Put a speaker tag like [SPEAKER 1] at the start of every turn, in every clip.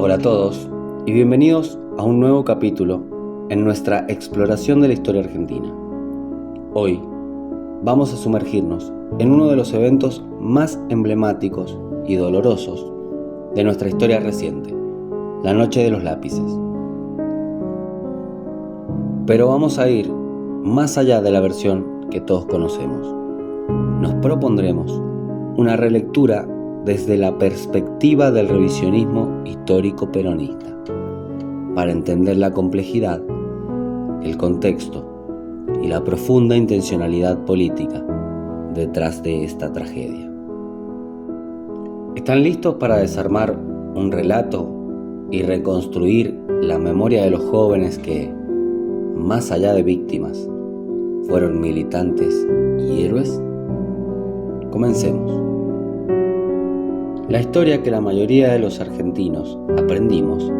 [SPEAKER 1] Hola a todos y bienvenidos a un nuevo capítulo en nuestra exploración de la historia argentina. Hoy vamos a sumergirnos en uno de los eventos más emblemáticos y dolorosos de nuestra historia reciente, la Noche de los Lápices. Pero vamos a ir más allá de la versión que todos conocemos. Nos propondremos una relectura desde la perspectiva del revisionismo histórico peronista, para entender la complejidad, el contexto y la profunda intencionalidad política detrás de esta tragedia. ¿Están listos para desarmar un relato y reconstruir la memoria de los jóvenes que, más allá de víctimas, fueron militantes y héroes? Comencemos. La historia que la mayoría de los argentinos aprendimos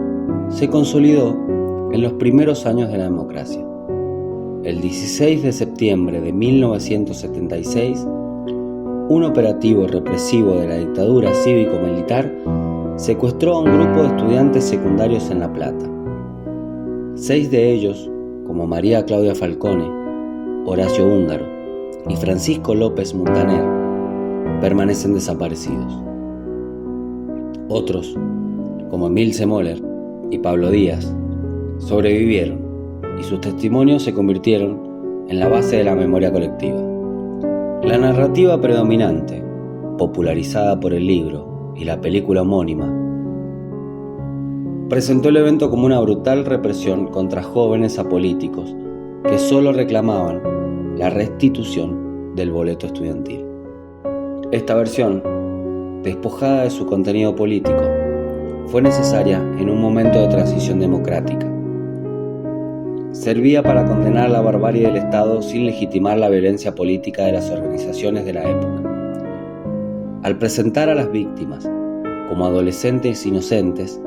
[SPEAKER 1] se consolidó en los primeros años de la democracia. El 16 de septiembre de 1976, un operativo represivo de la dictadura cívico-militar secuestró a un grupo de estudiantes secundarios en La Plata. 6 de ellos, como María Claudia Falcone, Horacio Húngaro y Francisco López Muntaner, permanecen desaparecidos. Otros, como Emilce Moller y Pablo Díaz, sobrevivieron y sus testimonios se convirtieron en la base de la memoria colectiva. La narrativa predominante, popularizada por el libro y la película homónima, presentó el evento como una brutal represión contra jóvenes apolíticos que solo reclamaban la restitución del boleto estudiantil. Esta versión, despojada de su contenido político, fue necesaria en un momento de transición democrática. Servía para condenar la barbarie del Estado sin legitimar la violencia política de las organizaciones de la época. Al presentar a las víctimas como adolescentes inocentes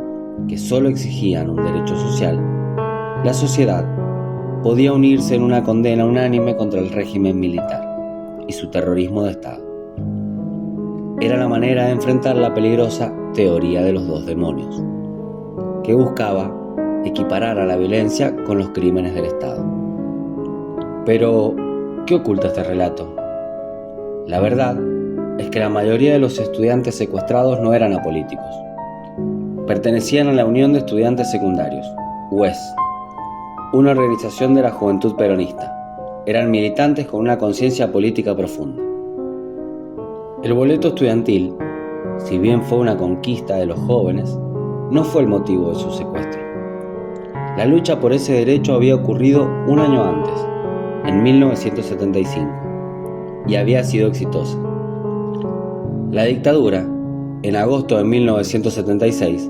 [SPEAKER 1] que solo exigían un derecho social, la sociedad podía unirse en una condena unánime contra el régimen militar y su terrorismo de Estado. Era la manera de enfrentar la peligrosa teoría de los dos demonios, que buscaba equiparar a la violencia con los crímenes del Estado. Pero, ¿qué oculta este relato? La verdad es que la mayoría de los estudiantes secuestrados no eran apolíticos. Pertenecían a la Unión de Estudiantes Secundarios, UES, una organización de la juventud peronista. Eran militantes con una conciencia política profunda. El boleto estudiantil, si bien fue una conquista de los jóvenes, no fue el motivo de su secuestro. La lucha por ese derecho había ocurrido un año antes, en 1975, y había sido exitosa. La dictadura, en agosto de 1976,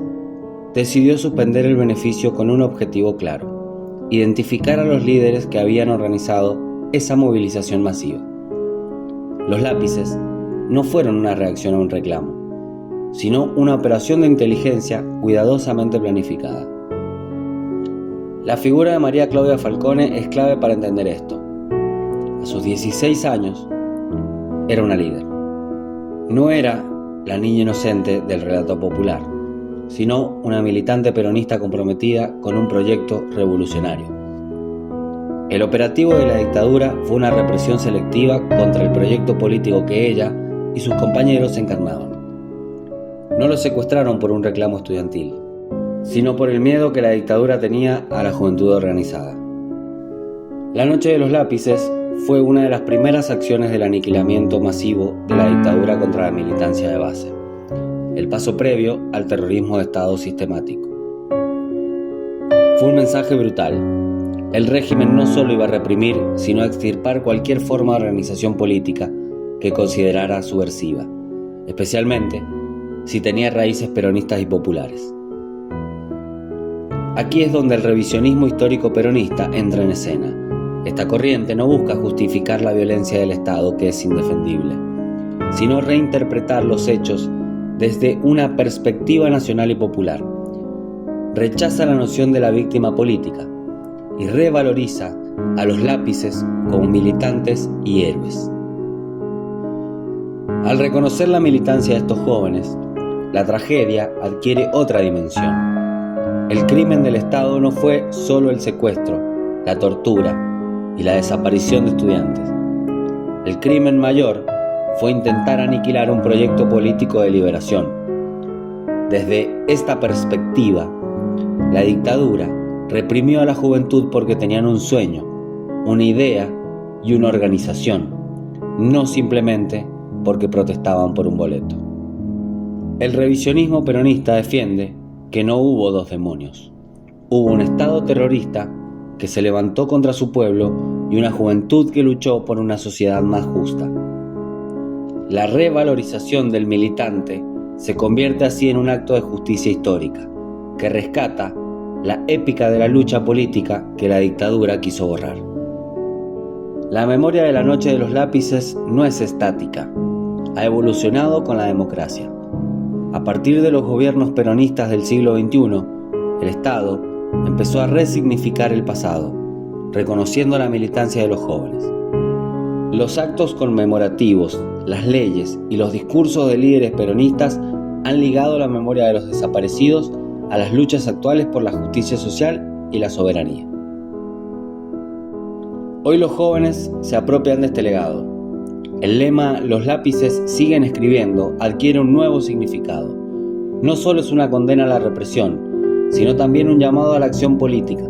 [SPEAKER 1] decidió suspender el beneficio con un objetivo claro: identificar a los líderes que habían organizado esa movilización masiva. Los lápices no fueron una reacción a un reclamo, sino una operación de inteligencia cuidadosamente planificada. La figura de María Claudia Falcone es clave para entender esto. A sus 16 años, era una líder. No era la niña inocente del relato popular, sino una militante peronista comprometida con un proyecto revolucionario. El operativo de la dictadura fue una represión selectiva contra el proyecto político que ella y sus compañeros encarnaban. No los secuestraron por un reclamo estudiantil, sino por el miedo que la dictadura tenía a la juventud organizada. La Noche de los Lápices fue una de las primeras acciones del aniquilamiento masivo de la dictadura contra la militancia de base, el paso previo al terrorismo de Estado sistemático. Fue un mensaje brutal. El régimen no solo iba a reprimir, sino a extirpar cualquier forma de organización política que considerara subversiva, especialmente si tenía raíces peronistas y populares. Aquí es donde el revisionismo histórico peronista entra en escena. Esta corriente no busca justificar la violencia del Estado, que es indefendible, sino reinterpretar los hechos desde una perspectiva nacional y popular. Rechaza la noción de la víctima política y revaloriza a los lápices como militantes y héroes. Al reconocer la militancia de estos jóvenes, la tragedia adquiere otra dimensión. El crimen del Estado no fue solo el secuestro, la tortura y la desaparición de estudiantes. El crimen mayor fue intentar aniquilar un proyecto político de liberación. Desde esta perspectiva, la dictadura reprimió a la juventud porque tenían un sueño, una idea y una organización, no simplemente porque protestaban por un boleto. El revisionismo peronista defiende que no hubo dos demonios. Hubo un Estado terrorista que se levantó contra su pueblo y una juventud que luchó por una sociedad más justa. La revalorización del militante se convierte así en un acto de justicia histórica, que rescata la épica de la lucha política que la dictadura quiso borrar. La memoria de la Noche de los Lápices no es estática, ha evolucionado con la democracia. A partir de los gobiernos peronistas del siglo XXI, el Estado empezó a resignificar el pasado, reconociendo la militancia de los jóvenes. Los actos conmemorativos, las leyes y los discursos de líderes peronistas han ligado la memoria de los desaparecidos a las luchas actuales por la justicia social y la soberanía. Hoy los jóvenes se apropian de este legado. El lema "Los lápices siguen escribiendo" adquiere un nuevo significado. No solo es una condena a la represión, sino también un llamado a la acción política.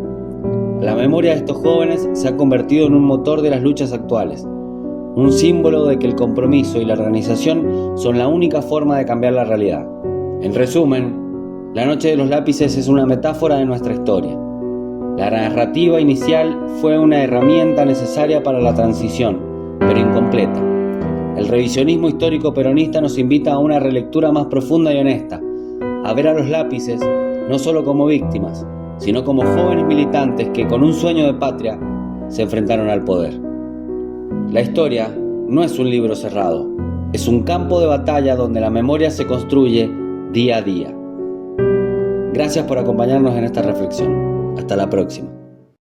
[SPEAKER 1] La memoria de estos jóvenes se ha convertido en un motor de las luchas actuales, un símbolo de que el compromiso y la organización son la única forma de cambiar la realidad. En resumen, la Noche de los Lápices es una metáfora de nuestra historia. La narrativa inicial fue una herramienta necesaria para la transición, pero incompleta. El revisionismo histórico peronista nos invita a una relectura más profunda y honesta, a ver a los lápices no solo como víctimas, sino como jóvenes militantes que con un sueño de patria se enfrentaron al poder. La historia no es un libro cerrado, es un campo de batalla donde la memoria se construye día a día. Gracias por acompañarnos en esta reflexión. Hasta la próxima.